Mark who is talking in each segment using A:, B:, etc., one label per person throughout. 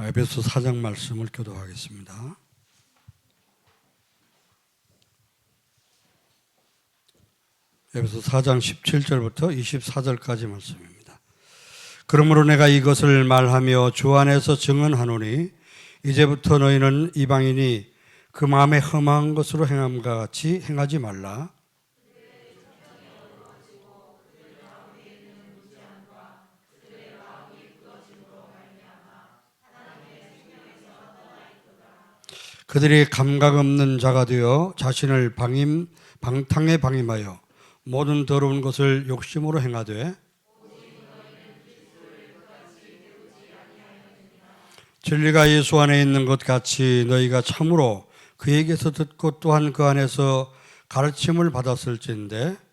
A: 에베소 4장 말씀을 교독하겠습니다. 에베소 4장 17절부터 24절까지 말씀입니다. 그러므로 내가 이것을 말하며 주 안에서 증언하노니 이제부터 너희는 이방인이 그 마음에 험한 것으로 행함과 같이 행하지 말라. 그들이 감각 없는 자가 되어 자신을 방탕에 방임하여 모든 더러운 것을 욕심으로 행하되 진리가 예수 안에 있는 것 같이 너희가 참으로 그에게서 듣고 또한 그 안에서 가르침을 받았을진데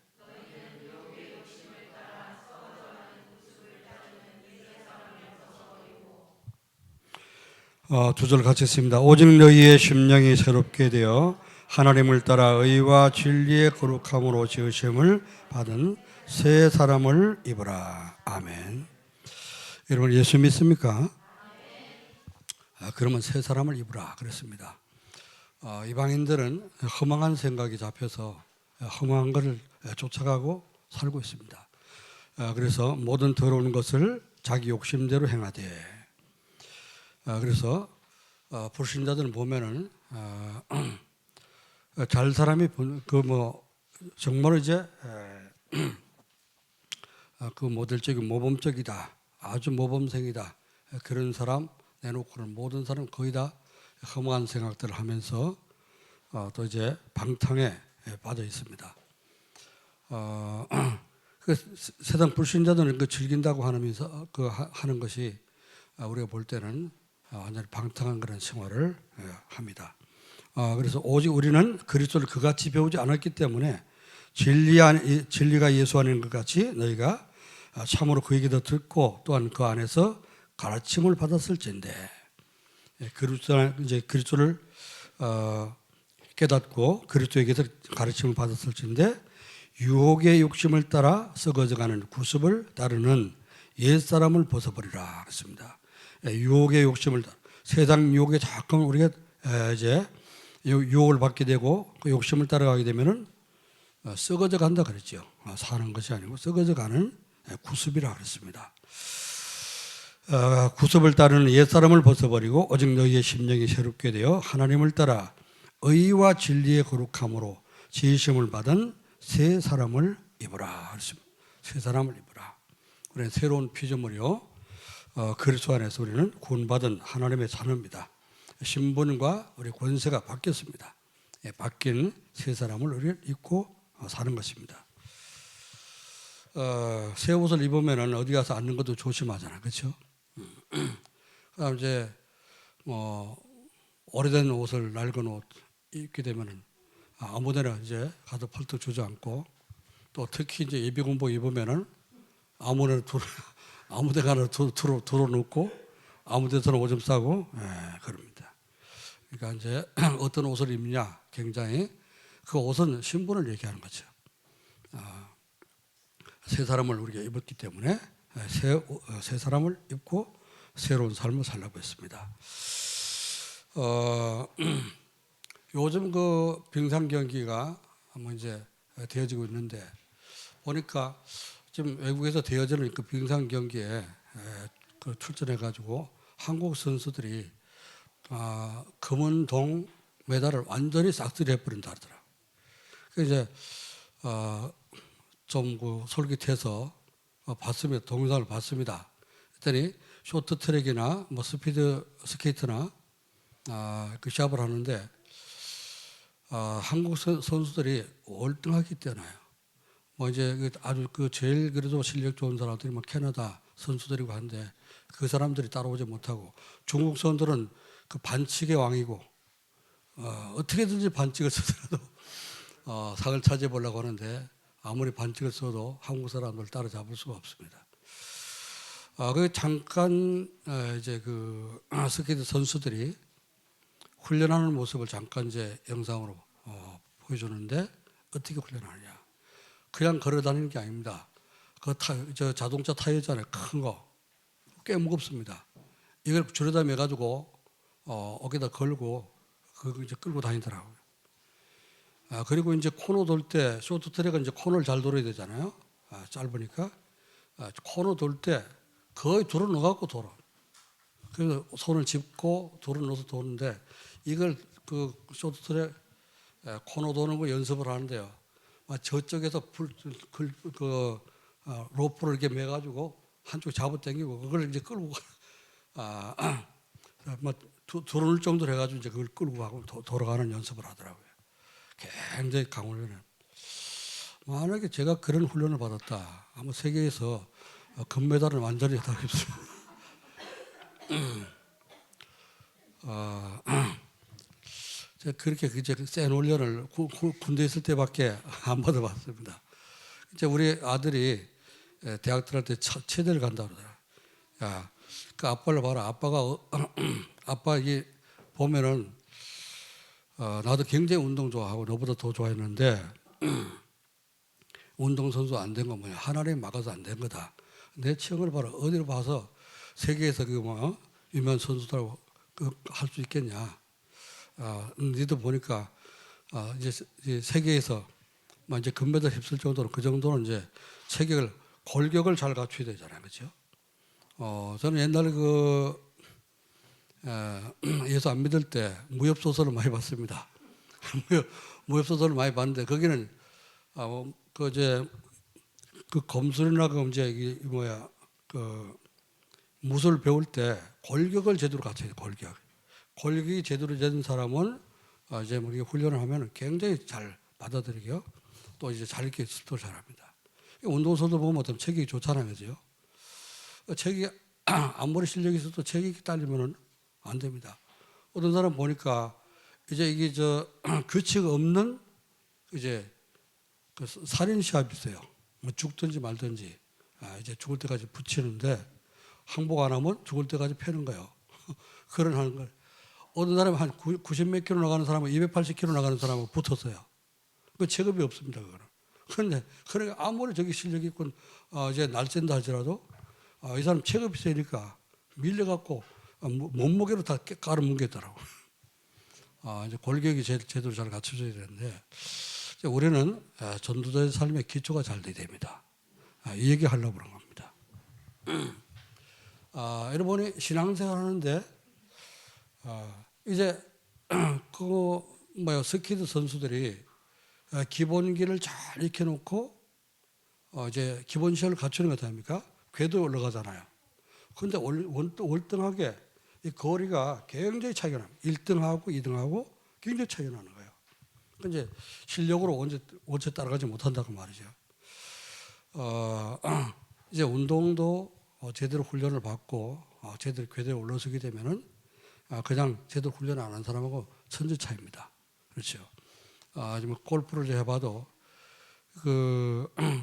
A: 두 절 같이 읽습니다. 오직 너희의 심령이 새롭게 되어 하나님을 따라 의와 진리의 거룩함으로 지으심을 받은 새 사람을 입으라. 아멘. 여러분 예수 믿습니까? 그러면 새 사람을 입으라 그랬습니다. 이방인들은 허망한 생각이 잡혀서 허망한 것을 쫓아가고 살고 있습니다. 그래서 모든 더러운 것을 자기 욕심대로 행하되 그래서 불신자들은 보면은 잘 사람이 정말 이제 그 모델적인 모범적이다, 아주 모범생이다 그런 사람 내놓고는 모든 사람 거의 다 허무한 생각들을 하면서 또 이제 방탕에 빠져 있습니다. 그 세상 불신자들은 그 즐긴다고 하면서 하는 것이 우리가 볼 때는 완전히 방탕한 그런 생활을 합니다. 그래서 오직 우리는 그리스도를 그같이 배우지 않았기 때문에 진리가 예수 안에 있는 것 같이 너희가 참으로 그에게도 듣고 또한 그 안에서 가르침을 받았을진데 그리스도를 깨닫고 그리스도에게서 가르침을 받았을진데 유혹의 욕심을 따라 썩어져가는 구습을 따르는 옛사람을 벗어버리라 그랬습니다. 유혹의 욕심을 세상 유혹에 자꾸 우리가 이제 유혹을 받게 되고 그 욕심을 따라가게 되면은 썩어져 간다 그랬죠. 사는 것이 아니고 썩어져 가는 구습이라 그랬습니다. 구습을 따르는 옛사람을 벗어버리고 오직 너희의 심령이 새롭게 되어 하나님을 따라 의와 진리의 거룩함으로 지으심을 받은 새 사람을 입으라. 새 사람을 입으라. 우리는 새로운 피조물이요. 그리스도 안에서 우리는 구원받은 하나님의 자녀입니다. 신분과 우리 권세가 바뀌었습니다. 바뀐 새 사람을 우리는 입고 사는 것입니다. 새 옷을 입으면 어디 가서 앉는 것도 조심하잖아요. 그렇죠? 그다음 이제 오래된 옷을 낡은 옷 입게 되면은 아무데나 이제 가서 펄떡 주저앉고 또 특히 이제 예비 군복 입으면은 아무데 가나 들어놓고 아무데서나 오줌 싸고 그럽니다. 그러니까 이제 어떤 옷을 입느냐 굉장히 그 옷은 신분을 얘기하는 거죠. 새 사람을 우리가 입었기 때문에 새 사람을 입고 새로운 삶을 살라고 했습니다. 요즘 그 빙상 경기가 이제 되어지고 있는데 보니까 지금 외국에서 되어지는 그 빙상 경기에 출전해 가지고 한국 선수들이 금은 동 메달을 완전히 싹쓸이 해버린다 하더라고요. 그래서 이제 좀 그 솔깃해서 봤습니다. 동영상을 봤습니다. 그랬더니 쇼트트랙이나 뭐 스피드 스케이트나 그 시합을 하는데 한국 선수들이 월등하게 뛰어나요. 이제 아주 제일 그래도 실력 좋은 사람들이 캐나다 선수들이고 한데 그 사람들이 따라오지 못하고 중국 선수들은 그 반칙의 왕이고 어떻게든지 반칙을 써서라도 상을 차지해 보려고 하는데 아무리 반칙을 써도 한국 사람들 따라잡을 수가 없습니다. 잠깐 이제 그 스케이트 선수들이 훈련하는 모습을 잠깐 이제 영상으로 보여주는데 어떻게 훈련하느냐? 그냥 걸어 다니는 게 아닙니다. 저 자동차 타이어잖아요. 큰 거. 꽤 무겁습니다. 이걸 줄에다 매가지고 어깨다 걸고 그거 이제 끌고 다니더라고요. 그리고 이제 코너 돌 때 쇼트트랙은 이제 코너를 잘 돌아야 되잖아요. 짧으니까 코너 돌 때 거의 둘러 넣어갖고 돌아. 그래서 손을 짚고 둘러 넣어서 도는데 이걸 그 쇼트트랙 코너 도는 거 연습을 하는데요. 저쪽에서 로프를 이렇게 매가지고 한쪽 잡아당기고 그걸 이제 끌고 들어올 정도로 해가지고 이제 그걸 끌고 가고 돌아가는 연습을 하더라고요. 굉장히 강훈련을. 만약에 제가 그런 훈련을 받았다, 아마 세계에서 금메달을 완전히 따겠습니다. 제가 그렇게 센 훈련을 군대에 있을 때밖에 안 받아봤습니다. 이제 우리 아들이 대학 들어갈 때 체대를 간다 그러더라. 야, 그 아빠를 봐라. 아빠 이게 보면은 나도 굉장히 운동 좋아하고 너보다 더 좋아했는데 운동선수 안 된 거 뭐야. 하나님 막아서 안 된 거다. 내 체형을 봐라. 어디로 봐서 세계에서 유명한 선수들하고 할 수 있겠냐. 니도 보니까 이제 세계에서 이제 금메달 휩쓸 정도로 그 정도는 이제 체격을 골격을 잘 갖춰야 되잖아요, 그렇죠? 저는 옛날에 예수 안 믿을 때 무협 소설을 많이 봤습니다. 무협 소설을 많이 봤는데 거기는 그 검술이나 이제 무술을 배울 때 골격을 제대로 갖춰야 돼. 골격이 제대로 된 사람은 이제 우리가 훈련을 하면 굉장히 잘 받아들이고요. 또 이제 잘 이렇게 습도를 잘합니다. 운동선수 보면 어떤 체격이 좋잖아요, 그죠? 체격이 아무리 실력이 있어도 체격이 딸리면은 안 됩니다. 어떤 사람 보니까 이제 이게 규칙 없는 이제 그 살인 시합이 있어요. 뭐 죽든지 말든지 이제 죽을 때까지 붙이는데 항복 안 하면 죽을 때까지 패는 거예요. 그런 하는 걸. 어떤 사람이 한 90 몇 킬로 나가는 사람은 280킬로 나가는 사람하고 붙었어요. 그 체급이 없습니다, 그거는. 그런데 그러니까 아무리 저기 실력이 있고 이제 날쨘다 할지라도 이 사람 체급이 세니까 밀려갖고 몸무게로 다 깔아뭉개더라고. 이제 골격이 제대로 잘 갖춰져야 되는데 우리는 전도자의 삶의 기초가 잘 돼야 됩니다. 이 얘기 하려고 그런 겁니다. 여러분이 신앙생활 하는데 이제 스키드 선수들이 기본기를 잘 익혀놓고 이제 기본 시험을 갖추는 것 아닙니까? 궤도에 올라가잖아요. 그런데 월등하게 이 거리가 굉장히 차이가 납니다. 1등하고 2등하고 굉장히 차이가 나는 거예요. 이제 실력으로 원체 따라가지 못한다고 말이죠. 이제 운동도 제대로 훈련을 받고 제대로 궤도에 올라서게 되면은 그냥 제대로 훈련 안 한 사람하고 천지 차이입니다. 그렇죠. 지금 골프를 해봐도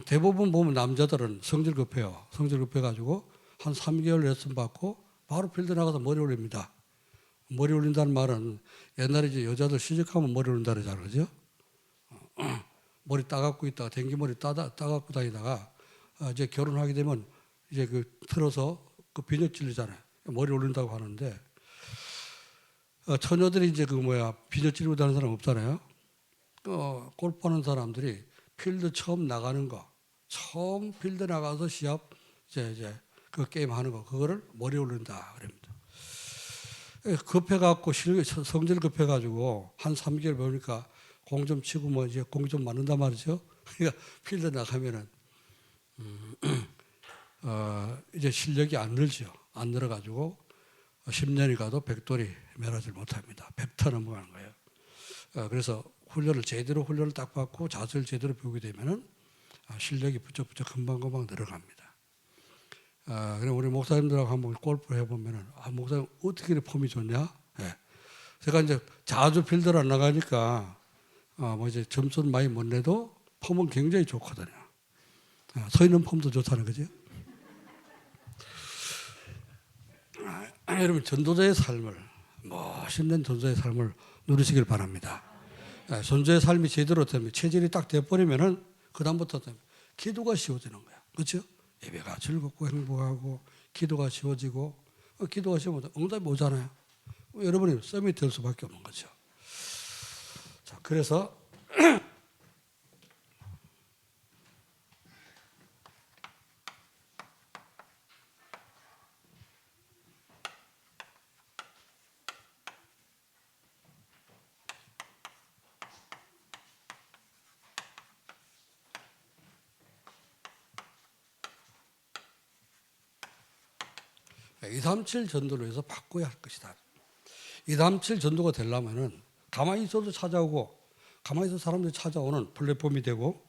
A: 대부분 보면 남자들은 성질 급해요. 성질 급해가지고 한 3개월 레슨 받고 바로 필드 나가서 머리 올립니다. 머리 올린다는 말은 옛날에 이제 여자들 시집가면 머리 올린다 그러잖아요. 그죠? 머리 따갖고 있다가 댕기머리 따갖고 다니다가 이제 결혼하게 되면 이제 틀어서 비녀 찔리잖아요. 머리 올린다고 하는데 처녀들이 이제 비녀 찔리고 다니는 사람 없잖아요. 골프하는 사람들이 필드 처음 나가는 거, 처음 필드 나가서 시합 이제 그 게임 하는 거, 그거를 머리 올린다 그럽니다. 급해갖고 성질 급해가지고 한 3개월 배우니까 공 좀 치고 이제 공 좀 맞는단 말이죠. 그러니까 필드 나가면은 이제 실력이 안 늘죠. 안 늘어가지고 10년이 가도 백돌이 매라질 못합니다. 100터 넘어가는 거예요. 그래서 제대로 훈련을 딱 받고 자세를 제대로 배우게 되면은 실력이 부쩍부쩍 금방금방 늘어갑니다. 그럼 우리 목사님들하고 한번 골프를 해보면은 목사님 어떻게 이렇게 폼이 좋냐? 예. 제가 이제 자주 필드를 안 나가니까 이제 점수는 많이 못 내도 폼은 굉장히 좋거든요. 서 있는 폼도 좋다는 거죠. 여러분 전도자의 삶을 멋있는 전도자의 삶을 누리시길 바랍니다. 전도자의 삶이 제대로 되면 체질이 딱 돼버리면은 그 다음부터 기도가 쉬워지는 거야. 그렇죠? 예배가 즐겁고 행복하고 기도가 쉬워지고 기도하시면 응답이 오잖아요. 여러분이 썸이 될 수밖에 없는 거죠. 자, 그래서 이삼칠 전도를 위해서 바꿔야 할 것이다. 이삼칠 전도가 되려면은 가만히 있어도 찾아오고 가만히 있어도 사람들이 찾아오는 플랫폼이 되고,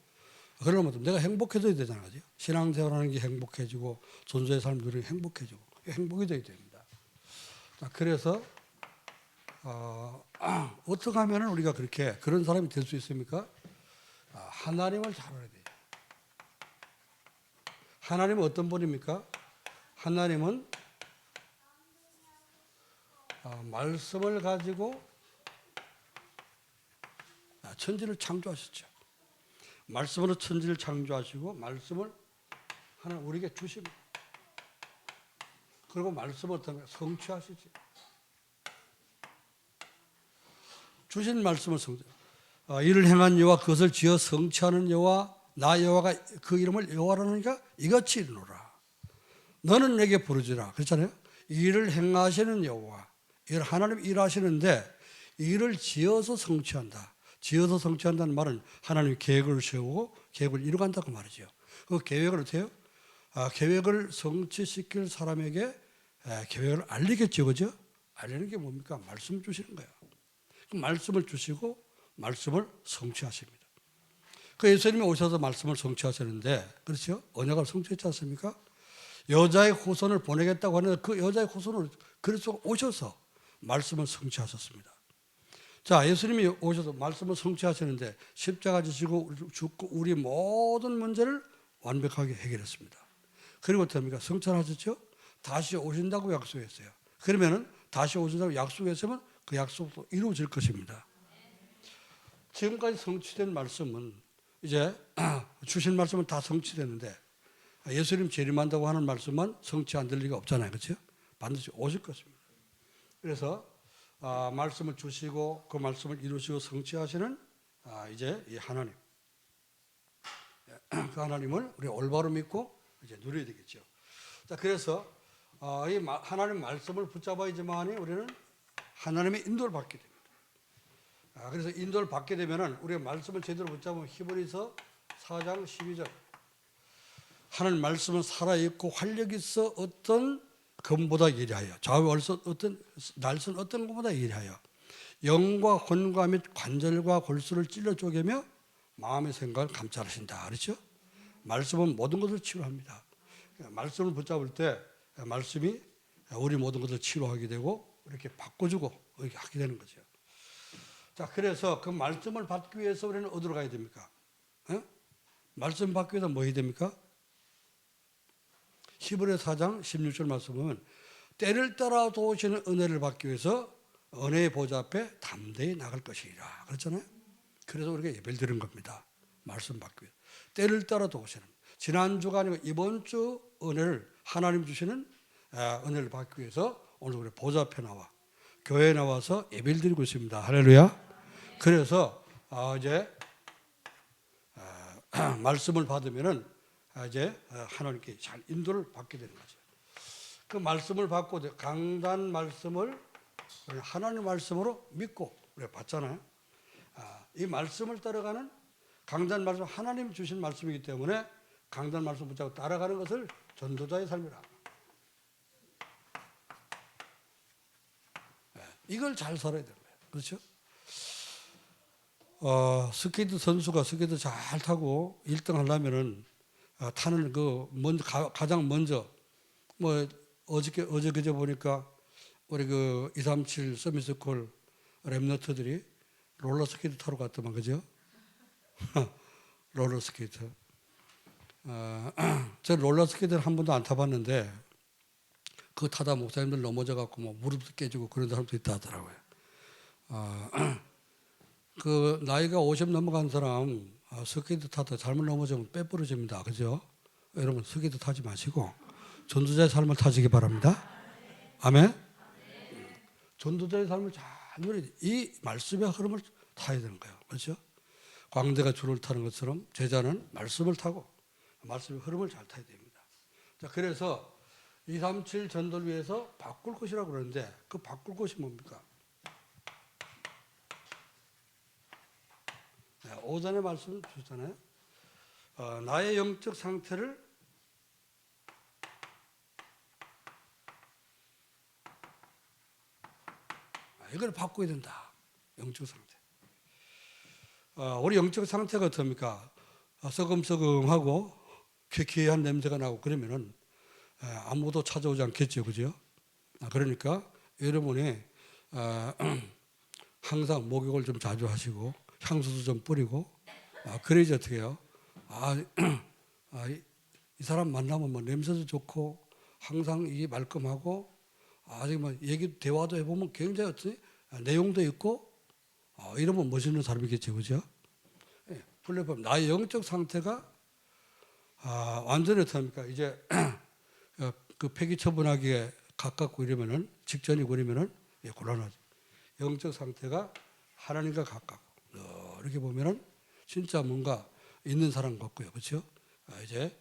A: 그러면 내가 행복해져야 되잖아요. 그죠? 신앙생활하는 게 행복해지고 전도의 삶들이 행복해지고 행복이 돼야 됩니다. 자, 그래서 어떻게 하면 우리가 그런 사람이 될 수 있습니까? 하나님을 잘 알아야 돼요. 하나님은 어떤 분입니까? 하나님은 말씀을 가지고 천지를 창조하셨죠. 말씀으로 천지를 창조하시고 말씀을 하나님 우리에게 주십니다. 그리고 말씀을 어떻게 성취하시지. 주신 말씀을 성취. 이를 행한 여호와 그것을 지어 성취하는 여호와 나 여호와가 그 이름을 여호와라니까 이같이 이르노라. 너는 내게 부르지라. 그렇잖아요. 일을 행하시는 여호와. 하나님 일하시는데 일을 지어서 성취한다. 지어서 성취한다는 말은 하나님이 계획을 세우고 계획을 이루간다고 말이죠. 그 계획을 어떻게 해요? 계획을 성취시킬 사람에게 계획을 알리겠죠. 그죠? 알리는 게 뭡니까? 말씀 주시는 거예요. 그 말씀을 주시고 말씀을 성취하십니다. 그 예수님이 오셔서 말씀을 성취하셨는데, 그렇죠? 언약을 성취했지 않습니까? 여자의 후손을 보내겠다고 하는데 그 여자의 후손을 그리스도가 오셔서 말씀을 성취하셨습니다. 자, 예수님이 오셔서 말씀을 성취하셨는데 십자가 지시고 죽고 우리 모든 문제를 완벽하게 해결했습니다. 그리고 어떻습니까? 성취하셨죠? 다시 오신다고 약속했어요. 그러면은 다시 오신다고 약속했으면 그 약속도 이루어질 것입니다. 지금까지 성취된 말씀은 이제 주신 말씀은 다 성취됐는데 예수님 재림한다고 하는 말씀만 성취 안 될 리가 없잖아요. 그렇죠? 반드시 오실 것입니다. 그래서 말씀을 주시고 그 말씀을 이루시고 성취하시는 이제 이 하나님, 그 하나님을 우리 올바로 믿고 이제 누려야 되겠죠. 자, 그래서 이 하나님 말씀을 붙잡아야지만이 우리는 하나님의 인도를 받게 됩니다. 그래서 인도를 받게 되면은 우리가 말씀을 제대로 붙잡으면 히브리서 4장 12절 하나님 말씀은 살아있고 활력 있어 어떤 검보다 예리하여 좌우 어떤 날선 어떤 검보다 예리하여 영과 혼과 및 관절과 골수를 찔러 쪼개며 마음의 생각을 감찰하신다. 그렇죠? 말씀은 모든 것을 치료합니다. 말씀을 붙잡을 때 말씀이 우리 모든 것을 치료하게 되고 이렇게 바꿔주고 이렇게 하게 되는 거죠. 자, 그래서 그 말씀을 받기 위해서 우리는 어디로 가야 됩니까? 말씀 받기 위해서 뭐 해야 됩니까? 히브리서 4장 16절 말씀은 때를 따라 도우시는 은혜를 받기 위해서 은혜의 보좌 앞에 담대히 나갈 것이라 그렇잖아요. 그래서 우리가 예배를 드린 겁니다. 말씀 받기 위해서 때를 따라 도우시는, 지난주가 아니고 이번 주 은혜를 하나님 주시는 은혜를 받기 위해서 오늘 우리 보좌 앞에 나와 교회에 나와서 예배를 드리고 있습니다. 할렐루야. 그래서 이제 말씀을 받으면은 이제 하나님께 잘 인도를 받게 되는 거죠. 그 말씀을 받고 강단 말씀을 하나님 말씀으로 믿고 우리가 받잖아요. 이 말씀을 따라가는 강단 말씀, 하나님 주신 말씀이기 때문에 강단 말씀 붙잡고 따라가는 것을 전도자의 삶이라. 이걸 잘 살아야 되는 거예요. 그렇죠? 스케이트 선수가 스케이트 잘 타고 1등 하려면은 타는 가장 먼저 어제 그제 보니까 우리 237 서밋스쿨 랩너트들이 롤러스케이트 타러 갔더만, 그죠? 롤러스케이트. 저 롤러스케이트를 한 번도 안 타봤는데 그거 타다 목사님들 넘어져갖고 무릎도 깨지고 그런 사람도 있다 하더라고요. 그 나이가 50 넘어간 사람 스케이트 타다 잘못 넘어지면 뼈 부러집니다. 그죠? 여러분 스케이트 타지 마시고 전도자의 삶을 타시기 바랍니다. 아멘. 전도자의 삶을 잘 누려야 돼. 이 말씀의 흐름을 타야 되는 거예요. 그렇죠? 광대가 줄을 타는 것처럼 제자는 말씀을 타고 말씀의 흐름을 잘 타야 됩니다. 자, 그래서 237 전도를 위해서 바꿀 것이라고 그러는데 그 바꿀 것이 뭡니까? 네, 오전에 말씀 주셨잖아요. 나의 영적 상태를 이걸 바꿔야 된다. 영적 상태. 우리 영적 상태가 어떻습니까? 서금서금하고 쾌쾌한 냄새가 나고 그러면은 아무도 찾아오지 않겠죠, 그죠? 그러니까 여러분이 항상 목욕을 좀 자주 하시고 향수도 좀 뿌리고 그래야지 어떻게 해요? 이 사람 만나면 뭐 냄새도 좋고 항상 이게 말끔하고 아직 뭐 얘기 대화도 해보면 굉장히 어떻게 내용도 있고 이러면 멋있는 사람이겠죠, 그죠? 플랫폼 나의 영적 상태가 완전히 어떻습니까? 이제 그 폐기 처분하기에 가깝고 이러면은 직전이고 이러면은 곤란하죠. 영적 상태가 하나님과 가깝고 이렇게 보면은 진짜 뭔가 있는 사람 같고요, 그렇죠? 이제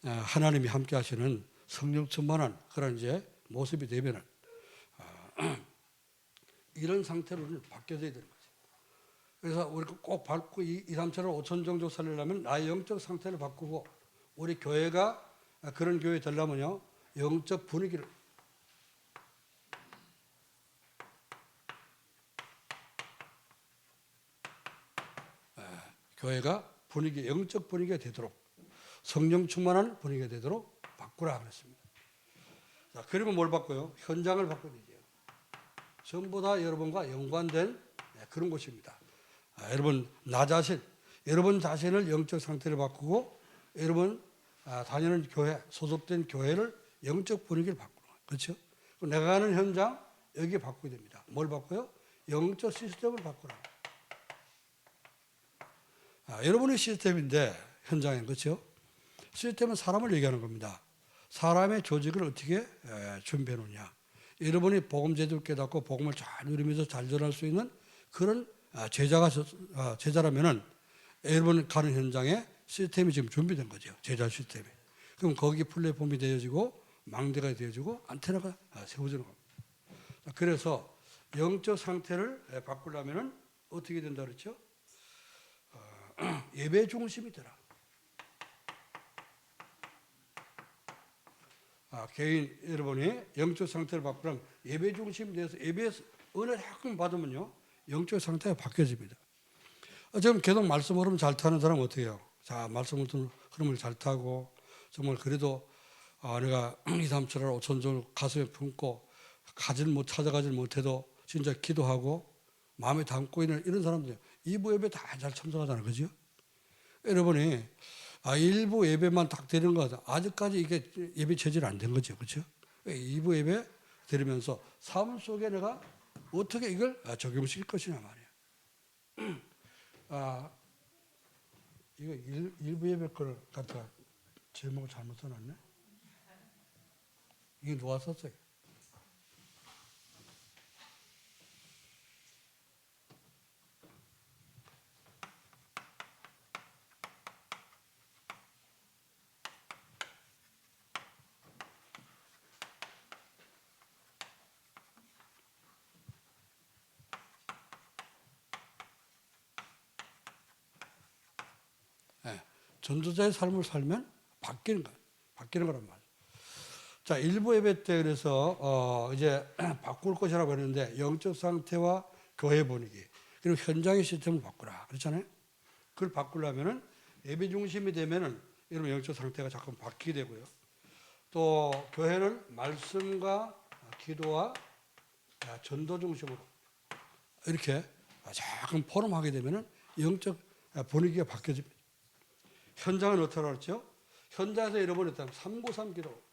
A: 하나님이 함께하시는 성령 충만한 그런 이제 모습이 되면은 이런 상태로 바뀌어져야 되는 거죠. 그래서 우리가 꼭 밟고 2, 3천을 5천 정도 살려면 나의 영적 상태를 바꾸고 우리 교회가 그런 교회 되려면요 영적 분위기를 교회가 분위기 영적 분위기가 되도록 성령 충만한 분위기가 되도록 바꾸라 그랬습니다. 자, 그리고 뭘 바꿔요? 현장을 바꿔야 되죠. 전부 다 여러분과 연관된 그런 곳입니다. 여러분 나 자신, 여러분 자신을 영적 상태를 바꾸고 여러분 다니는 교회, 소속된 교회를 영적 분위기를 바꾸는 거예요. 그렇죠? 내가 가는 현장 여기 바꾸게 됩니다. 뭘 바꿔요? 영적 시스템을 바꾸라. 여러분의 시스템인데 현장엔 그렇죠? 시스템은 사람을 얘기하는 겁니다. 사람의 조직을 어떻게 준비해 놓냐. 여러분이 복음 제대로 깨닫고 복음을 잘 누리면서 잘 전할 수 있는 그런 제자라면은 여러분 가는 현장에 시스템이 지금 준비된 거죠. 제자 시스템이. 그럼 거기 플랫폼이 되어지고 망대가 되어지고 안테나가 세워지는 겁니다. 그래서 영적 상태를 바꾸려면은 어떻게 된다 그랬죠? 예배 중심이 되라. 개인 여러분이 영적 상태를 바꾸려면 예배 중심이 돼서 예배에서 은혜를 조금 받으면요 영적 상태가 바뀌어집니다. 지금 계속 말씀 흐름 잘 타는 사람은 어떻게 해요? 자, 말씀 흐름을 잘 타고 정말 그래도 내가 2, 3, 7월 5천 절 가슴에 품고 찾아가질 못해도 진짜 기도하고 마음에 담고 있는 이런 사람들 이부 예배 다 잘 참석하잖아요, 그죠? 여러분이 일부 예배만 딱 드리는 거 같아요. 아직까지 이게 예배 체질이 안 된 거죠, 그렇죠? 2부 예배 드리면서 삶 속에 내가 어떻게 이걸 적용시킬 것이냐 말이에요. 이거 일부 예배 걸 갖다가 제목을 잘못 써놨네. 이게 누가 썼어요? 전도자의 삶을 살면 바뀌는 거예요. 바뀌는 거란 말이에요. 자, 일부 예배 때 그래서 이제 바꿀 것이라고 했는데 영적 상태와 교회 분위기 그리고 현장의 시스템을 바꾸라 그렇잖아요. 그걸 바꾸려면은 예배 중심이 되면은 여러분 영적 상태가 자꾸 바뀌게 되고요. 또 교회는 말씀과 기도와 전도 중심으로 이렇게 자꾸 포럼하게 되면은 영적 분위기가 바뀌어집니다. 현장은 어떻게 하죠? 현장에서 여러분이 393 기도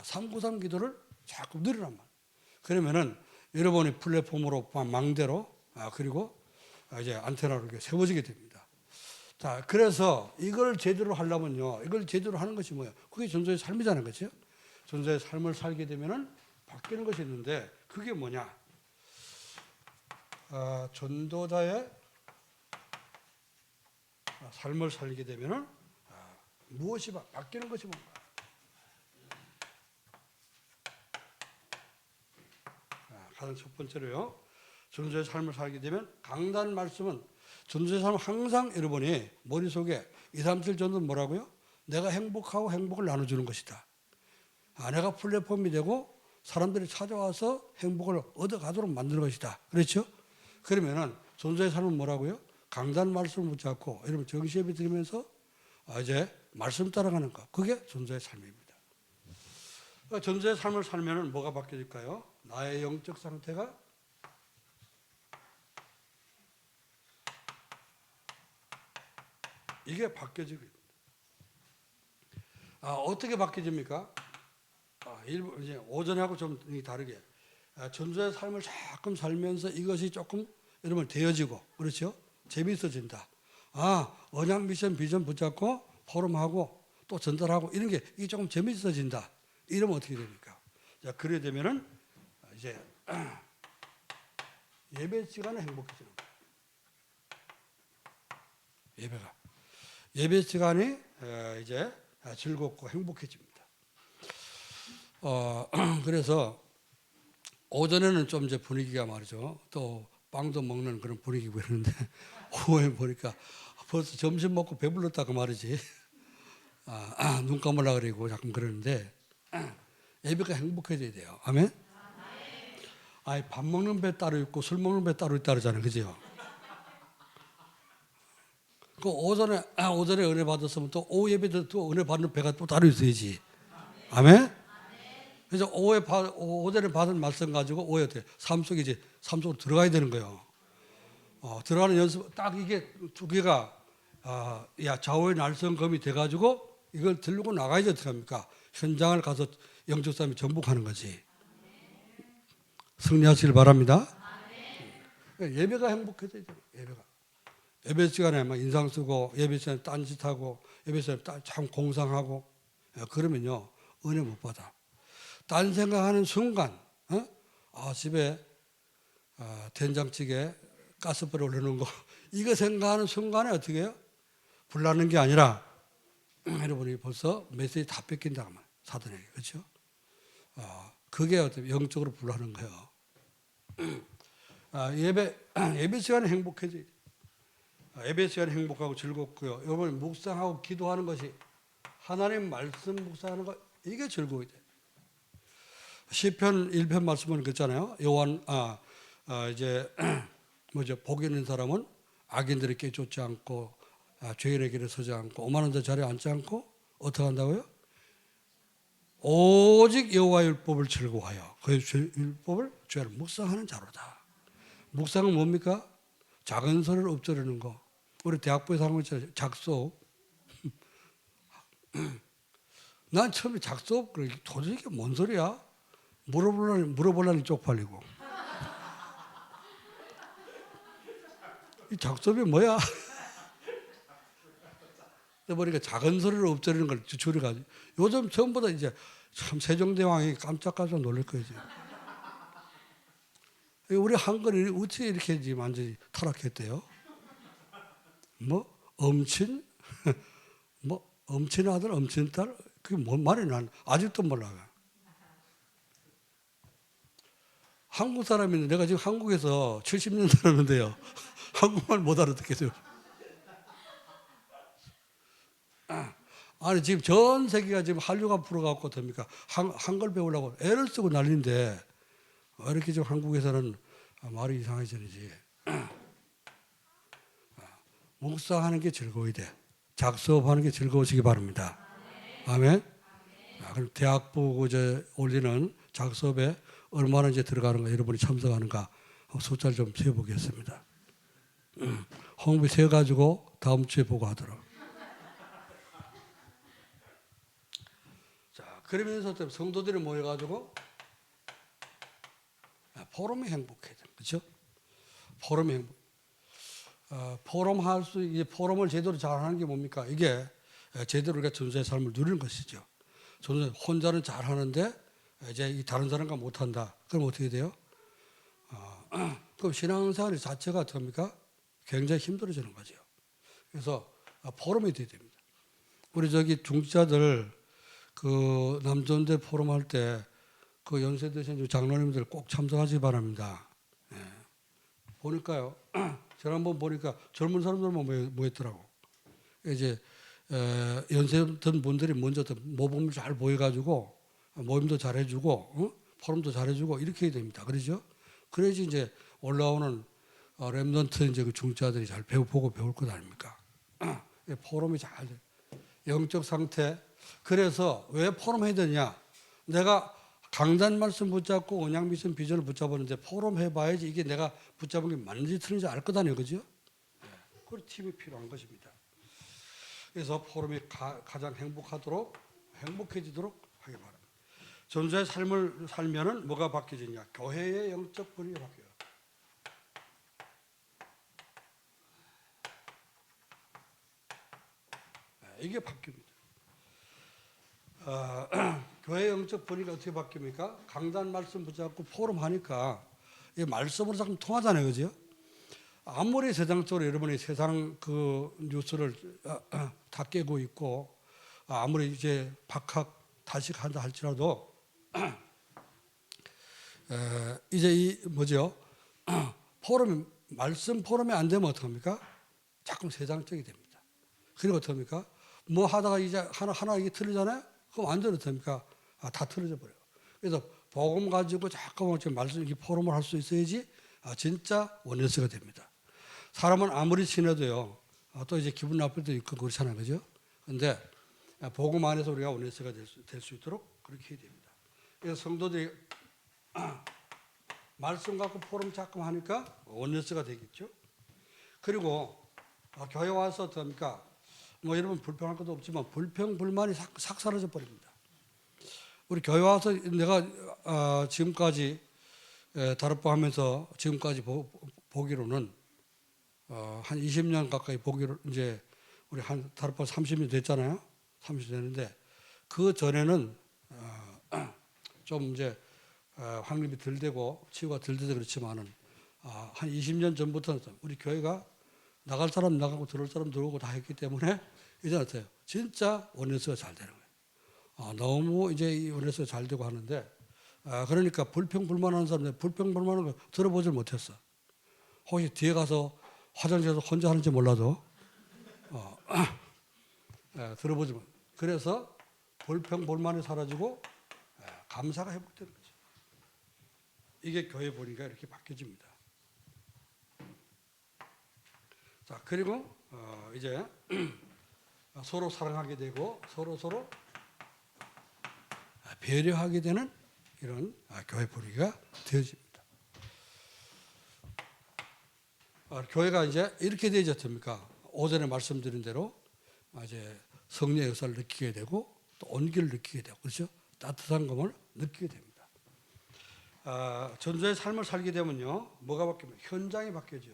A: 393 기도를 자꾸 늘리란 말이에요. 그러면은 여러분이 플랫폼으로 망대로 그리고 이제 안테나로 이렇게 세워지게 됩니다. 자, 그래서 이걸 제대로 하려면요, 이걸 제대로 하는 것이 뭐예요? 그게 전도의 삶이잖아요, 그렇죠? 전도의 삶을 살게 되면은 바뀌는 것이 있는데 그게 뭐냐? 전도자의 삶을 살게 되면은 무엇이 바뀌는 것이 뭔가? 가장 첫 번째로요, 전도자의 삶을 살게 되면 강단 말씀은 전도자의 삶은 항상 여러분이 머릿속에 237 전도는 뭐라고요? 내가 행복하고 행복을 나눠주는 것이다. 내가 플랫폼이 되고 사람들이 찾아와서 행복을 얻어가도록 만드는 것이다. 그렇죠? 그러면은 전도자의 삶은 뭐라고요? 강단 말씀을 붙잡고 여러분 정시예배 드리면서 이제 말씀 따라가는 것. 그게 전도자의 삶입니다. 전도자의 삶을 살면은 뭐가 바뀌어질까요? 나의 영적 상태가 이게 바뀌어지고 있습니다. 어떻게 바뀌어집니까? 이제 오전하고 좀 다르게 전도자의 삶을 조금 살면서 이것이 조금 여러분 되어지고 그렇죠? 재미있어진다. 언약 미션 비전 붙잡고 포럼하고 또 전달하고 이런 게 이게 조금 재미있어진다. 이러면 어떻게 됩니까? 자, 그래 되면은 이제 예배 시간에 행복해지는 거예요. 예배 시간이 이제 즐겁고 행복해집니다. 그래서 오전에는 좀 이제 분위기가 말이죠. 또 빵도 먹는 그런 분위기고 이러는데 오후에 보니까 벌써 점심 먹고 배불렀다고 말이지. 눈 감으려고 그러고 자꾸 그러는데 예배가 행복해져야 돼요. 아멘? 밥 먹는 배 따로 있고 술 먹는 배 따로 있다 그러잖아요. 그죠? 그 오전에 은혜 받았으면 또 오후 예배도 또 은혜 받는 배가 또 따로 있어야지. 아멘? 그래서 오전에 받은 말씀 가지고 오후에 어떻게 삶 속으로 들어가야 되는 거예요. 들어가는 연습 딱 이게 두 개가 좌우의 날성검이 돼가지고 이걸 들고 나가야지 어떻게 합니까? 현장을 가서 영적 싸움이 전복하는 거지. 승리하시길 바랍니다. 예배가 행복해져야 돼요. 예배 시간에 막 인상 쓰고 예배 시간에 딴짓하고 예배 시간에 참 공상하고 그러면요 은혜 못 받아. 딴 생각하는 순간 집에 된장찌개 가스불에 올려놓은 거 이거 생각하는 순간에 어떻게 해요? 불나는 게 아니라 여러분이 벌써 메시지 다 뺏긴다고 말이에요. 사단에게. 그렇죠? 그게 어떻게 영적으로 불나는 거예요. 예배 시간에 행복해져야 돼요. 예배 시간에 행복하고 즐겁고요. 여러분 묵상하고 기도하는 것이 하나님 말씀 묵상하는 거 이게 즐거워야 돼요. 시편 1편 말씀은 그랬잖아요. 이제 뭐죠? 복 있는 사람은 악인들에게 쫓지 않고 죄인의 길에 서지 않고 오만한 자 자리에 앉지 않고 어떻게 한다고요? 오직 여호와의 율법을 즐거워하여 그의 율법을 죄를 묵상하는 자로다. 묵상은 뭡니까? 작은 소리를 엎조르는 거. 우리 대학부에서 하는 거 있잖아요. 작소업. 난 처음에 작소업 도대체 이게 뭔 소리야? 물어보려니 쪽팔리고. 이 작소업이 뭐야? 그러니까 작은 소리를 엎조르는 걸 줄여가지고 요즘 처음보다 이제 참 세종대왕이 깜짝깜짝 놀랄 거예요. 우리 한글이 어떻게 이렇게 지금 완전히 타락했대요? 엄친? 엄친 아들, 엄친 딸? 그게 뭔 말이 난 아직도 몰라요. 한국 사람인데 내가 지금 한국에서 70년 살았는데요. 한국말 못 알아듣겠어요. 아니 지금 전 세계가 지금 한류가 불어갖고 됩니까? 한글 배우려고 애를 쓰고 난리인데 왜 이렇게 지금 한국에서는 말이 이상해지는지. 묵상하는 게 즐거워야 돼. 작수업하는 게 즐거우시기 바랍니다. 아멘. 그럼 대학부 올리는 작수업에 얼마나 이제 들어가는가 여러분이 참석하는가 숫자를 좀 세어보겠습니다. 홍보 세가지고 다음 주에 보고하도록. 자 그러면서 성도들이 모여가지고 포럼이 행복해져, 그렇죠? 포럼이 행복. 이제 포럼을 제대로 잘하는 게 뭡니까? 이게 제대로 우리가 전도자의 삶을 누리는 것이죠. 전도자 혼자는 잘하는데 이제 이 다른 사람과 못한다. 그럼 어떻게 돼요? 그럼 신앙생활 자체가 어떻습니까? 굉장히 힘들어지는 거죠. 그래서 포럼이 돼야 됩니다. 우리 저기 중직자들 그 남전대 포럼 할 때 그 연세 드신 장로님들 꼭 참석하시기 바랍니다. 예. 보니까요. 제가 한번 보니까 젊은 사람들만 모였더라고. 이제 연세 든 분들이 먼저 모범을 잘 보여가지고 모임도 잘해주고 포럼도 잘해주고 이렇게 해야 됩니다. 그러죠? 그래야지 이제 올라오는 렘넌트 이제 그 중자들이 잘 보고 배울 것 아닙니까? 포럼이 잘 돼. 영적 상태. 그래서 왜 포럼 해야 되냐? 내가 강단 말씀 붙잡고 언약 미션 비전을 붙잡았는데 포럼 해봐야지 이게 내가 붙잡은 게 맞는지 틀린지 알 거다네요. 그죠? 그래서 팀이 필요한 것입니다. 그래서 포럼이 가장 행복해지도록 하기 바랍니다. 전도자의 삶을 살면은 뭐가 바뀌어지냐? 교회의 영적 분위기가 바뀌어요. 이게 바뀝니다. 교회 영적 분위기가 어떻게 바뀝니까? 강단 말씀 붙잡고 포럼 하니까 이 말씀으로 자꾸 통하잖아요. 그죠? 아무리 세상적으로 여러분이 세상 그 뉴스를 다 깨고 있고 아무리 이제 박학 다식한다 할지라도 이제 이 뭐죠? 말씀 포럼이 안 되면 어떡합니까? 자꾸 세상적이 됩니다. 그리고 어떡합니까? 뭐 하다가 이제 하나 이게 틀리잖아요? 그럼 완전 어떡합니까? 다 틀어져 버려요. 그래서 복음 가지고 자꾸 말씀 이렇게 포럼을 할 수 있어야지 진짜 원네스가 됩니다. 사람은 아무리 친해도요, 또 이제 기분 나쁠 때도 있고 그렇잖아요. 그죠? 근데 복음 안에서 우리가 원네스가 될 수 있도록 그렇게 해야 됩니다. 그래서 성도들이 말씀 갖고 포럼 자꾸 하니까 원네스가 되겠죠. 그리고 교회 와서 어떡합니까? 뭐 여러분 불평할 것도 없지만 불평 불만이 싹 사라져 버립니다. 우리 교회 와서 내가 지금까지 다락방 하면서 지금까지 보기로는 한 20년 가까이 보기로 이제 우리 한 다락방 30년 됐잖아요. 30년 됐는데 그 전에는 좀 이제 확립이 덜 되고 치유가 덜 돼서 그렇지만은 한 20년 전부터는 우리 교회가 나갈 사람 나가고 들어올 사람 들어오고 다 했기 때문에 이제 어때요? 진짜 원네스가 잘 되는 거예요. 너무 이제 이 원네스가 잘 되고 하는데 그러니까 불평불만하는 사람들 불평불만한 거 들어보질 못했어. 혹시 뒤에 가서 화장실에서 혼자 하는지 몰라도 들어보지 못. 그래서 불평불만이 사라지고 감사가 회복되는 거죠. 이게 교회 보니까 이렇게 바뀌어집니다. 자, 그리고 이제 서로 사랑하게 되고 서로 배려하게 되는 이런 교회 분위기가 되어집니다. 교회가 이제 이렇게 되지 않습니까? 오전에 말씀드린 대로 이제 성령의 역사를 느끼게 되고 또 온기를 느끼게 되고 그렇죠? 따뜻한 감을 느끼게 됩니다. 전도의 삶을 살게 되면요, 뭐가 바뀝니까? 현장이 바뀌어져.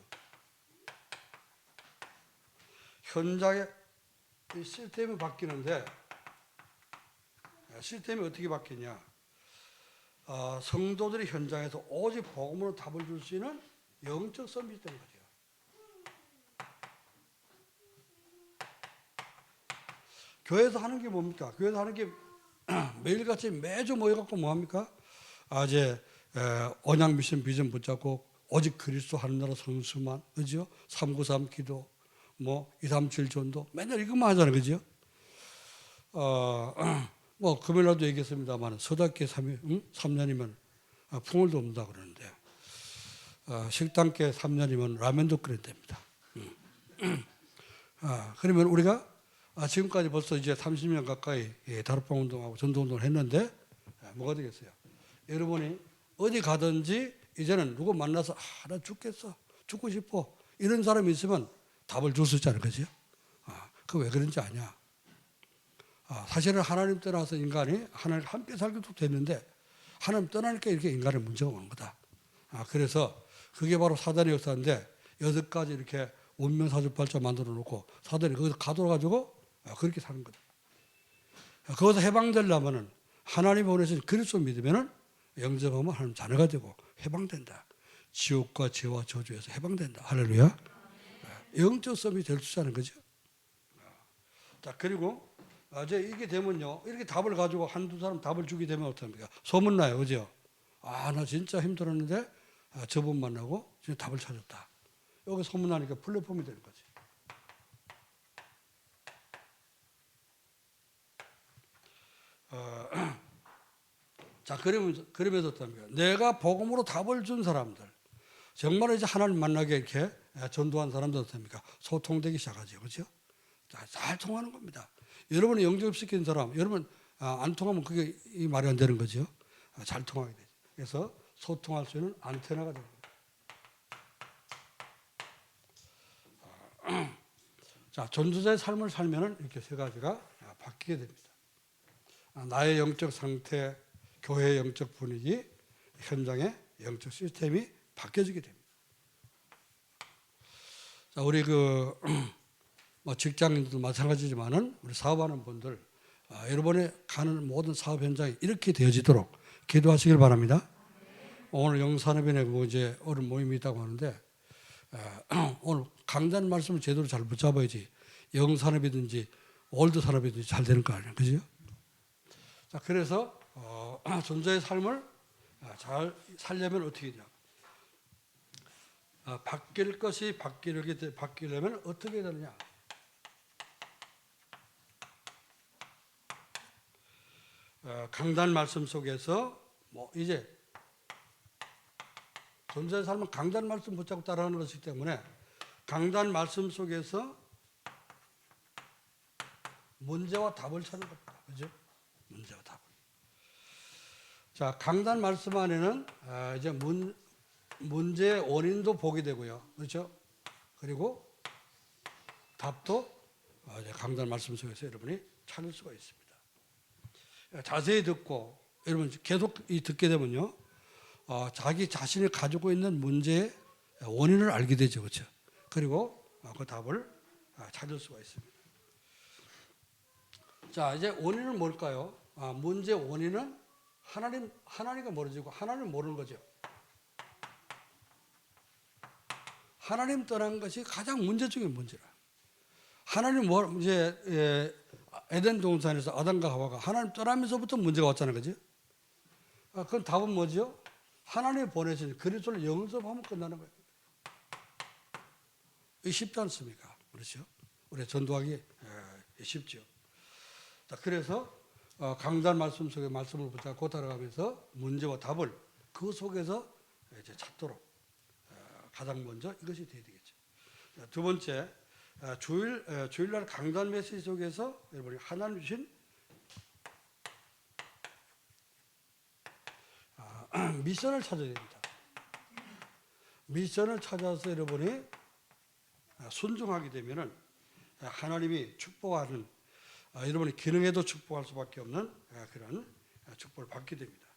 A: 현장의 시스템이 바뀌는데 시스템이 어떻게 바뀌냐? 성도들이 현장에서 오직 복음으로 답을 줄 수 있는 영적 서밋이 되는 거죠. 교회에서 하는 게 뭡니까? 교회에서 하는 게 매일같이 매주 모여갖고 뭐합니까? 이제 언약 미션 비전 붙잡고 오직 그리스도 하는 나라 성수만, 그죠? 393 기도, 뭐 237 전도 맨날 이것만 하잖아요, 그죠? 뭐 금요일날도 얘기했습니다만 서답게 3년이면 풍월도 없다 그러는데 식당계 3년이면 라면도 끓여야 됩니다. 그러면 우리가 지금까지 벌써 이제 30년 가까이 다락방 운동하고 전도 운동을 했는데 뭐가 되겠어요? 여러분이 어디 가든지 이제는 누구 만나서 나 죽겠어, 죽고 싶어 이런 사람이 있으면 답을 줄 수 있잖아요, 그죠? 그 왜 그런지 아냐? 사실은 하나님 떠나서 인간이 하나님 함께 살기도 됐는데 하나님 떠나니까 이렇게 인간의 문제가 온 거다. 그래서 그게 바로 사단의 역사인데 6가지 이렇게 운명사주발자 만들어 놓고 사도들이 거기서 가둬가지고 그렇게 사는 거다. 거기서 해방되려면은 하나님 보내신 그리스도 믿으면은 영접하면 하나님 자녀가 되고 해방된다. 지옥과 죄와 저주에서 해방된다. 할렐루야. 영적 싸움이 될 수 있다는 거죠. 자, 그리고 이제 이게 되면요, 이렇게 답을 가지고 한두 사람 답을 주게 되면 어떡합니까? 소문나요, 그죠? 나 진짜 힘들었는데 저분 만나고 진짜 답을 찾았다. 여기 소문나니까 플랫폼이 되는 거지. 자, 그러면서 어떡합니까? 내가 복음으로 답을 준 사람들, 정말 이제 하나님 만나게 이렇게 전도한 사람들 어떻습니까? 소통되기 시작하죠, 그렇죠? 잘 통하는 겁니다. 여러분이 영접시킨 사람, 여러분 안 통하면 그게 이 말이 안 되는 거죠. 잘 통하게 되죠. 그래서 소통할 수 있는 안테나가 되는 거예요. 자, 전도자의 삶을 살면은 이렇게 세 가지가 바뀌게 됩니다. 나의 영적 상태, 교회의 영적 분위기, 현장의 영적 시스템이 바뀌어지게 됩니다. 자, 우리 뭐 직장인들도 마찬가지지만은 우리 사업하는 분들, 여러분이 가는 모든 사업 현장이 이렇게 되어지도록 기도하시길 바랍니다. 오늘 영산업인에 이제 어른 모임이 있다고 하는데, 오늘 강단 말씀을 제대로 잘 붙잡아야지 영산업이든지 월드 산업이든지 잘 되는 거 아니에요, 그죠? 자, 그래서 존재의 삶을 잘 살려면 어떻게 되냐? 바뀔 것이 바뀌려면 어떻게 되느냐? 강단 말씀 속에서 뭐 이제 존재의 삶은 강단 말씀 붙잡고 따라가는 것이기 때문에 강단 말씀 속에서 문제와 답을 찾는 겁니다. 그죠? 문제와 답을. 자, 강단 말씀 안에는 이제 문제의 원인도 보게 되고요. 그렇죠? 그리고 답도 이제 강단 말씀 속에서 여러분이 찾을 수가 있습니다. 자세히 듣고 여러분 계속 듣게 되면요, 자기 자신이 가지고 있는 문제의 원인을 알게 되죠, 그렇죠? 그리고 그 답을 찾을 수가 있습니다. 자, 이제 원인은 뭘까요? 문제 원인은 하나님과 멀어지고 하나님 모르는 거죠. 하나님 떠난 것이 가장 문제적인 문제라. 하나님 이제 에덴 동산에서 아담과 하와가 하나님 떠나면서부터 문제가 왔잖아요, 그죠? 그건 답은 뭐죠? 하나님 보내신 그리스도를 영접하면 끝나는 거예요. 이 쉽지 않습니까? 그렇죠? 우리 전도하기 쉽죠. 자, 그래서 강단 말씀 속에 말씀을 붙잡고 따라가면서 문제와 답을 그 속에서 이제 찾도록 가장 먼저 이것이 되어야 되겠죠. 자, 두 번째, 주일날 강단 메시지 속에서 여러분이 하나님 주신 미션을 찾아야 됩니다. 미션을 찾아서 여러분이 순종하게 되면은 하나님이 축복하는, 여러분이 기능에도 축복할 수밖에 없는 그런 축복을 받게 됩니다.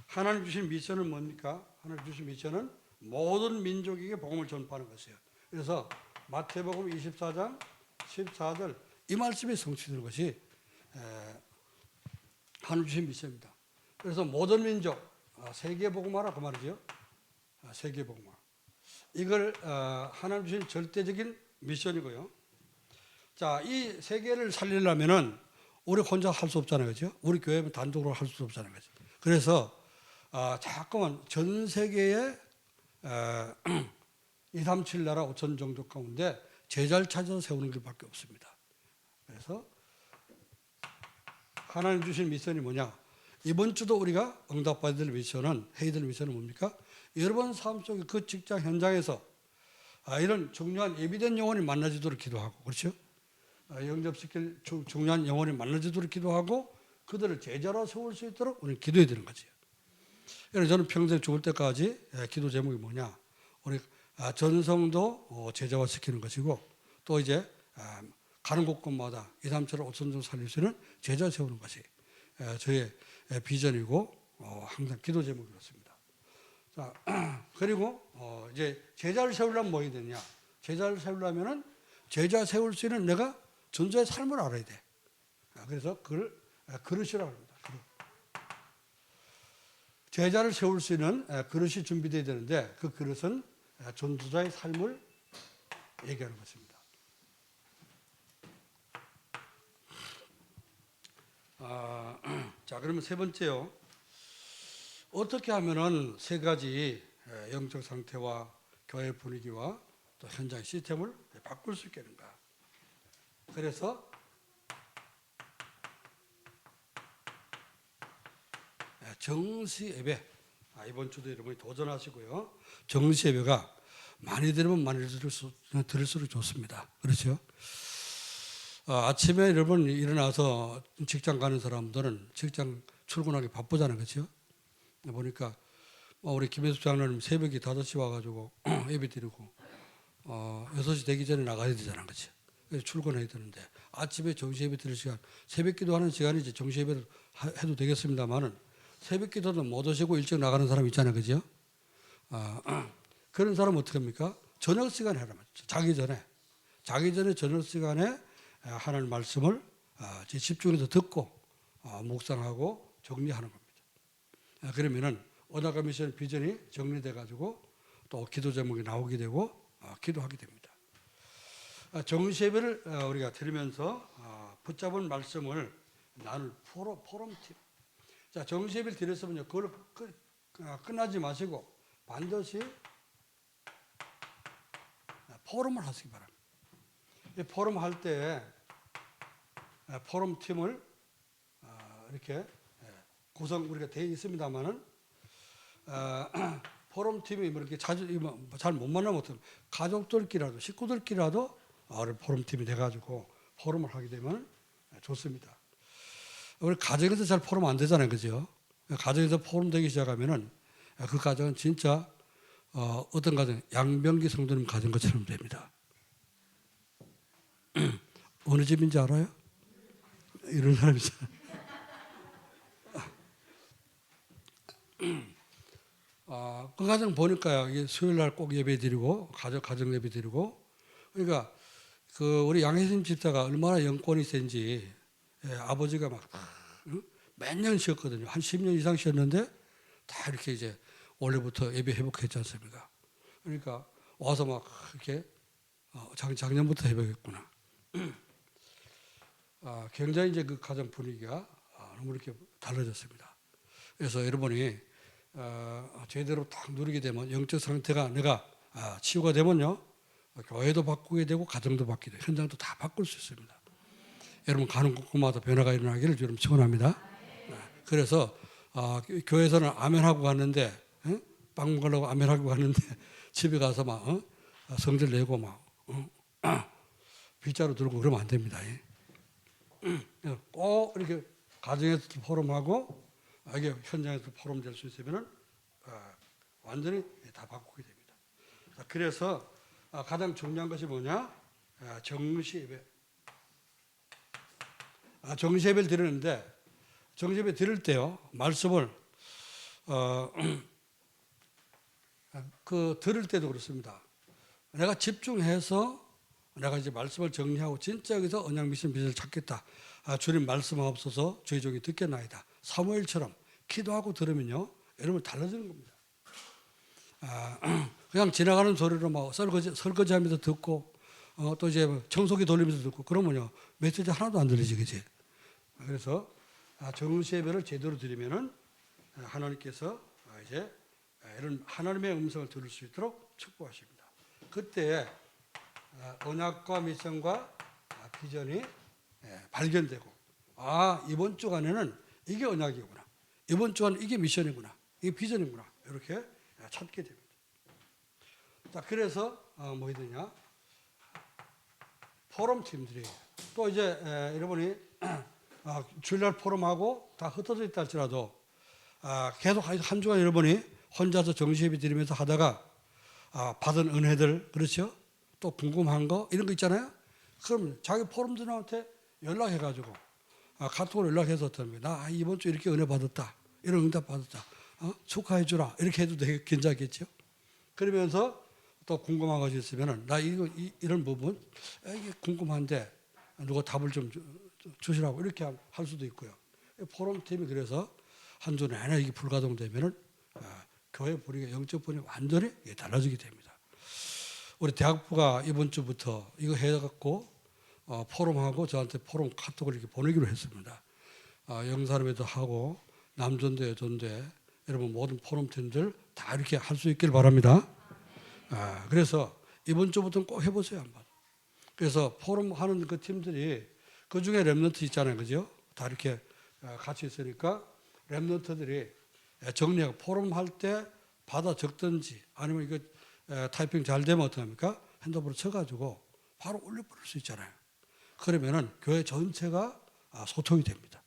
A: 하나님 주신 미션은 뭡니까? 하나님 주신 미션은 모든 민족에게 복음을 전파하는 것이에요. 그래서 마태복음 24장 14절 이 말씀이 성취되는 것이 하나님 주신 미션입니다. 그래서 모든 민족 세계 복음화라 그 말이죠. 세계 복음화. 이걸 하나님 주신 절대적인 미션이고요. 자, 이 세계를 살리려면은 우리 혼자 할 수 없잖아요, 그렇죠? 우리 교회는 단독으로 할 수 없잖아요, 그렇죠? 그래서 자꾸만 전 세계에 237 나라 5천 종족 가운데 제자를 찾아서 세우는 것밖에 없습니다. 그래서 하나님 주신 미션이 뭐냐? 이번 주도 우리가 응답받아야 될 미션은, 해야 될 미션은 뭡니까? 여러분 삶 속에 그 직장 현장에서 이런 중요한 예비된 영혼이 만나지도록 기도하고, 그렇죠? 영접시킬 중요한 영혼이 만나지도록 기도하고 그들을 제자로 세울 수 있도록 우리는 기도해야 되는 거죠. 그래서 저는 평생 죽을 때까지 기도 제목이 뭐냐? 우리 전성도 제자화 시키는 것이고, 또 이제 가는 곳곳마다 2, 3, 7, 5천 종 살릴 수 있는 제자 세우는 것이 저의 비전이고 항상 기도 제목이 그렇습니다. 자, 그리고 이제 제자를 세우려면 뭐 해야 되냐? 제자를 세우려면은 제자 세울 수 있는 내가 전자의 삶을 알아야 돼. 그래서 그걸 그릇이라고 합니다. 그릇. 제자를 세울 수 있는 그릇이 준비되어야 되는데 그 그릇은 전도자의 삶을 얘기하는 것입니다. 자, 그러면 세 번째요. 어떻게 하면은 세 가지 영적 상태와 교회 분위기와 또 현장 시스템을 바꿀 수 있겠는가? 그래서 정시 예배, 이번 주도 여러분이 도전하시고요. 정시 예배가 많이 들으면 많이 들을수록 좋습니다. 그렇죠? 아침에 여러분 일어나서 직장 가는 사람들은 직장 출근하기 바쁘잖아요. 그렇죠? 보니까 우리 김혜숙 장로님 새벽에 5시 와가지고 예배 드리고 6시 되기 전에 나가야 되잖아요. 그렇죠? 그래서 출근해야 되는데 아침에 정시 예배 드릴 시간, 새벽 기도하는 시간이지 정시 예배를 해도 되겠습니다만은 새벽 기도도 못 오시고 일찍 나가는 사람 있잖아요. 그죠? 그런 사람은 어떻게 합니까? 저녁 시간에 하란 말이죠. 자기 전에 저녁 시간에 하나님 말씀을 집중해서 듣고 묵상하고 정리하는 겁니다. 그러면은 오다가 미션 비전이 정리돼 가지고 또 기도 제목이 나오게 되고 기도하게 됩니다. 정시 예배를 우리가 들으면서 붙잡은 말씀을 나눌 포럼팀. 자, 정시 예배를 드렸으면요, 그걸 끝나지 마시고 반드시 포럼을 하시기 바랍니다. 이 포럼 할 때 포럼 팀을 이렇게 구성 우리가 되어 있습니다만은 포럼 팀이 이렇게 자주 잘 못 만나면 어떤 가족들끼리라도 식구들끼리라도 포럼 팀이 돼가지고 포럼을 하게 되면 좋습니다. 우리 가정에서 잘 포럼 안 되잖아요, 그죠? 가정에서 포럼 되기 시작하면은 그 가정은 진짜 어떤 가정, 양병기 성도님 가정 것처럼 됩니다. 어느 집인지 알아요? 이런 사람이 있잖아요. 그 가정 보니까요, 이게 수요일 날 꼭 예배 드리고, 가정 예배 드리고, 그러니까 우리 양혜진 집사가 얼마나 영권이 센지, 아버지가 막 몇 년 쉬었거든요. 한 10년 이상 쉬었는데, 다 이렇게 이제 원래부터 예배 회복했지 않습니까? 그러니까 와서 막 이렇게 작년부터 회복했구나. 굉장히 이제 그 가정 분위기가 너무 이렇게 달라졌습니다. 그래서 여러분이 제대로 딱 누리게 되면 영적 상태가 내가 치유가 되면요, 교회도 바꾸게 되고 가정도 바뀌게 되고 현장도 다 바꿀 수 있습니다. 여러분 가는 곳마다 변화가 일어나기를 여러분 축원합니다. 그래서 교회에서는 아멘하고 갔는데 빵 먹으려고 아멘하고 갔는데 집에 가서 막 성질 내고 막 빗자루 들고 그러면 안 됩니다. 꼭 이렇게 가정에서 포럼하고 이게 현장에서 포럼 될 수 있으면은 완전히 다 바꾸게 됩니다. 그래서 가장 중요한 것이 뭐냐? 정시 예배. 정시 예배를 드리는데 정시 예배 드릴 때요, 말씀을 들을 때도 그렇습니다. 내가 집중해서 내가 이제 말씀을 정리하고 진짜 여기서 언약 미션 비전을 찾겠다. 주님 말씀하옵소서 저희 종이 듣겠나이다. 사무엘처럼 기도하고 들으면요, 여러분 달라지는 겁니다. 그냥 지나가는 소리로 막 설거지하면서 듣고 또 이제 청소기 돌리면서 듣고 그러면요, 메시지 하나도 안 들리지, 그지? 그래서 정시 예배를 제대로 드리면은 하나님께서 이제 이런 하나님의 음성을 들을 수 있도록 축복하십니다. 그때 언약과 미션과 비전이 발견되고, 이번 주간에는 이게 언약이구나, 이번 주간은 이게 미션이구나, 이게 비전이구나, 이렇게 찾게 됩니다. 자, 그래서 뭐 되냐, 포럼 팀들이 또 이제 여러분이 주일날 포럼하고 다 흩어져 있다 할지라도 계속 한 주간 여러분이 혼자서 정시예배 드리면서 하다가 받은 은혜들, 그렇죠? 또 궁금한 거 이런 거 있잖아요. 그럼 자기 포럼들한테 연락해가지고 카톡으로 연락해서 어떤 거예요. 나 이번 주 이렇게 은혜 받았다, 이런 응답 받았다, 축하해 주라, 이렇게 해도 되게 괜찮겠죠. 그러면서 또 궁금한 것이 있으면은 나 이런 부분 이게 궁금한데 누가 답을 좀 주시라고 이렇게 할 수도 있고요. 포럼팀이 그래서 한 주 내내 이게 불가동되면은 교회 분위기, 영적 분위기 완전히 달라지게 됩니다. 우리 대학부가 이번 주부터 이거 해갖고 포럼하고 저한테 포럼 카톡을 이렇게 보내기로 했습니다. 영사람에도 하고 남전대, 여전대 여러분 모든 포럼팀들 다 이렇게 할 수 있길 바랍니다. 그래서 이번 주부터는 꼭 해보세요 한번. 그래서 포럼 하는 그 팀들이 그 중에 랩런트 있잖아요, 그죠? 다 이렇게 같이 있으니까 랩런트들이 정리하고 포럼 할 때 받아 적든지 아니면 이거 타이핑 잘 되면 어떡합니까? 핸드폰으로 쳐가지고 바로 올려버릴 수 있잖아요. 그러면은 교회 전체가 소통이 됩니다.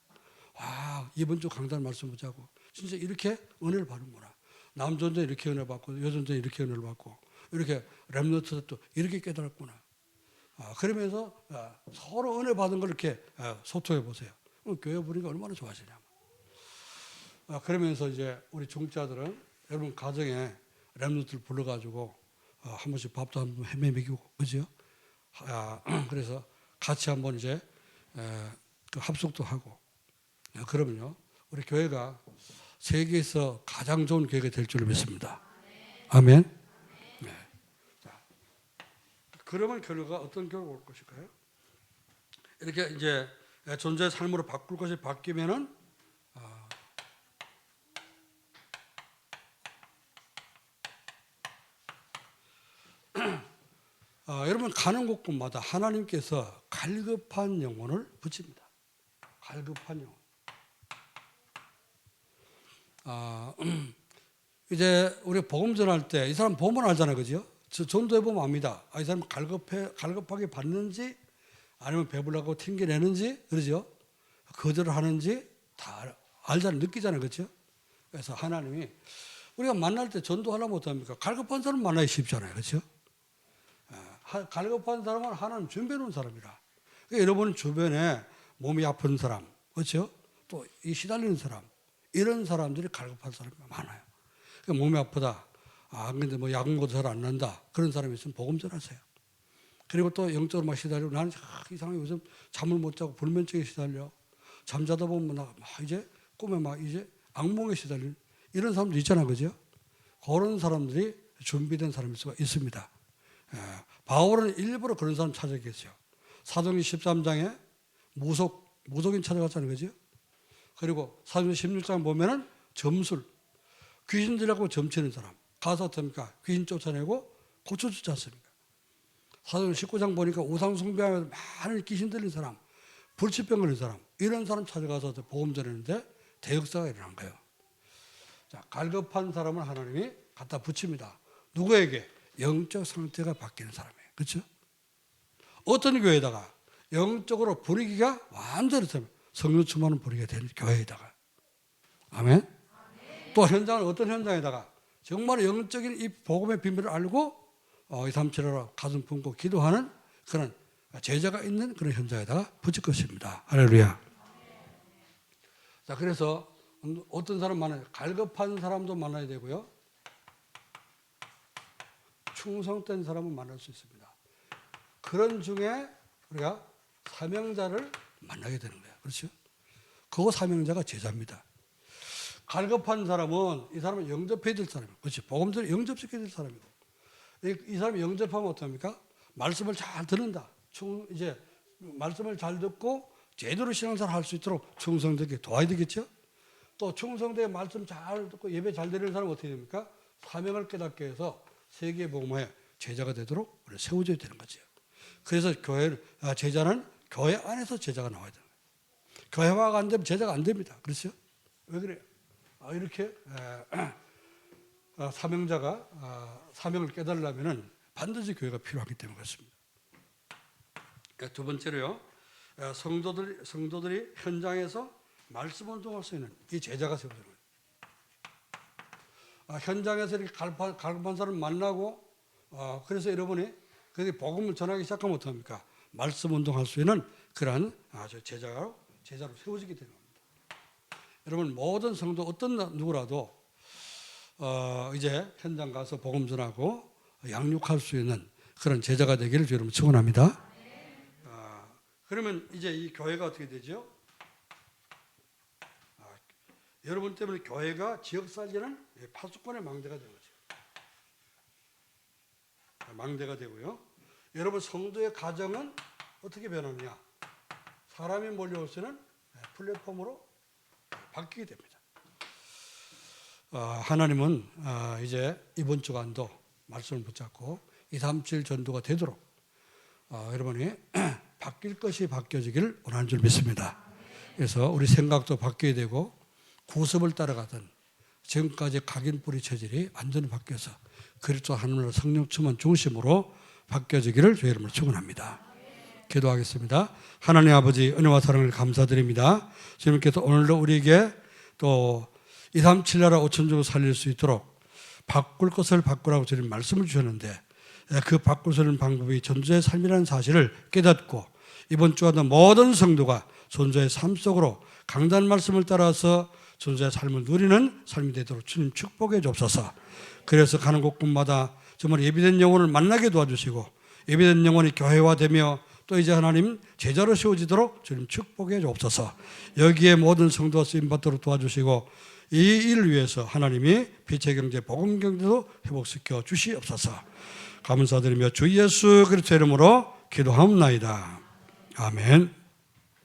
A: 와, 이번 주 강단 말씀 보자고. 진짜 이렇게 은혜를 받는구나. 남존재 이렇게 은혜 받고 여존재 이렇게 은혜를 받고 이렇게 랩런트도 이렇게 깨달았구나. 그러면서 서로 은혜 받은 걸 이렇게 소통해 보세요. 교회 분위기가 얼마나 좋아지냐. 그러면서 이제 우리 중자들은 여러분 가정에 랩런트를 불러가지고 한 번씩 밥도 한번 헤매 먹이고 그죠? 그래서 같이 한번 이제 그 합숙도 하고 그러면요 우리 교회가 세계에서 가장 좋은 교회가 될 줄 믿습니다. 아멘. 네. 자, 그러면 결과가 어떤 결과가 올 것일까요? 이렇게 이제 존재의 삶으로 바꿀 것이 바뀌면은 여러분 가는 곳곳마다 하나님께서 갈급한 영혼을 붙입니다. 갈급한 영혼. 이제 우리 복음 전할 때 이 사람 보면 알잖아요, 그죠? 전도해 보면 압니다. 이 사람 갈급하게 받는지 아니면 배불라고 튕겨내는지 그러죠? 거절을 하는지 다 알잖아요, 느끼잖아요, 그렇죠? 그래서 하나님이 우리가 만날 때 전도하려면 어떡합니까? 갈급한 사람 만나기 쉽잖아요, 그렇죠? 갈급한 사람은 하나님 준비해 놓은 사람이라. 그러니까 여러분 주변에 몸이 아픈 사람, 그렇죠? 또 이 시달리는 사람, 이런 사람들이 갈급한 사람이 많아요. 그러니까 몸이 아프다. 근데 뭐 약 먹어도 잘 안 난다. 그런 사람이 있으면 복음 전하세요. 그리고 또 영적으로 막 시달리고 나는 이상하게 요즘 잠을 못 자고 불면증에 시달려. 잠자다 보면 막 이제 꿈에 막 이제 악몽에 시달리는 이런 사람들 있잖아요, 그죠? 그런 사람들이 준비된 사람일 수가 있습니다. 바울은 일부러 그런 사람 찾아겠어요. 사도행전 13장에 무속인 찾아갔잖아요, 그죠? 그리고 사도행전 16장 보면은 점술, 귀신 들이라고 점치는 사람 가서 어떻습니까? 귀신 쫓아내고 고쳐주지 않습니까? 사도행전 19장 보니까 우상 숭배하면서 많은 귀신 들린 사람, 불치병 걸린 사람 이런 사람 찾아가서 보험 전했는데 대역사가 일어난 거예요. 자, 갈급한 사람을 하나님이 갖다 붙입니다. 누구에게? 영적 상태가 바뀌는 사람이에요. 그렇죠? 어떤 교회에다가 영적으로 분위기가 완전히 성령 충만한 분위기가 되는 교회에다가 아멘. 또 현장은 어떤 현장에다가 정말 영적인 이 복음의 비밀을 알고 이 사람 치료로 가슴 품고 기도하는 그런 제자가 있는 그런 현장에다가 붙일 것입니다. 할렐루야. 자, 그래서 어떤 사람 만나요? 갈급한 사람도 만나야 되고요. 충성된 사람을 만날 수 있습니다. 그런 중에 우리가 사명자를 만나게 되는 거예요. 그렇죠? 그 사명자가 제자입니다. 갈급한 사람은 이 사람은 영접해야 될 사람이에요. 그렇지? 복음들을 영접시켜야 될 사람이고 이 사람이 영접하면 어떡합니까? 말씀을 잘 듣는다. 이제 말씀을 잘 듣고 제대로 신앙생활 할 수 있도록 충성되게 도와야 되겠죠? 또 충성되게 말씀 잘 듣고 예배 잘 드리는 사람은 어떻게 됩니까? 사명을 깨닫게 해서 세계 복음화의 제자가 되도록 우리 세워져야 되는 거죠. 그래서 제자는 교회 안에서 제자가 나와야 되는 거예요. 교회화가 안 되면 제자가 안 됩니다. 그렇죠? 왜 그래요? 이렇게 사명자가 사명을 깨달으려면 반드시 교회가 필요하기 때문에 그렇습니다. 두 번째로요, 성도들이 현장에서 말씀 운동할 수 있는 이 제자가 세워져요. 현장에서 이렇게 갈급한 사람 만나고 그래서 여러분이 복음을 전하기 시작하면 어떡합니까? 말씀 운동할 수 있는 그러한 제자로 세워지게 되는 겁니다. 여러분 모든 성도 어떤 누구라도 이제 현장 가서 복음 전하고 양육할 수 있는 그런 제자가 되기를 주님 축원합니다. 그러면 이제 이 교회가 어떻게 되죠? 여러분 때문에 교회가 지역 살기는 파수꾼의 망대가 되는 거죠. 망대가 되고요. 여러분 성도의 가정은 어떻게 변하느냐? 사람이 몰려올 수 있는 플랫폼으로 바뀌게 됩니다. 하나님은 이제 이번 주간도 말씀을 붙잡고 237 전도가 되도록 여러분이 바뀔 것이 바뀌어지기를 원하는 줄 믿습니다. 그래서 우리 생각도 바뀌어야 되고 구습을 따라가던 지금까지 각인 뿌리 체질이 완전히 바뀌어서 그리스도 하나님의 성령 충만 중심으로 바뀌어지기를 주의 이름으로 축원합니다. 기도하겠습니다. 하나님 아버지 은혜와 사랑을 감사드립니다. 주님께서 오늘도 우리에게 또 237 나라 5천족을 살릴 수 있도록 바꿀 것을 바꾸라고 주님 말씀을 주셨는데 그 바꿀 수 있는 방법이 전도자의 삶이라는 사실을 깨닫고 이번 주와도 모든 성도가 전도자의 삶 속으로 강단 말씀을 따라서 전도자의 삶을 누리는 삶이 되도록 주님 축복해 주옵소서. 그래서 가는 곳곳마다 정말 예비된 영혼을 만나게 도와주시고 예비된 영혼이 교회화되며 또 이제 하나님 제자로 세워지도록 주님 축복해 주옵소서. 여기에 모든 성도가 쓰임받도록 도와주시고 이 일을 위해서 하나님이 빛의 경제 복음 경제도 회복시켜 주시옵소서. 감사드리며 주 예수 그리스도의 이름으로 기도하옵나이다. 아멘.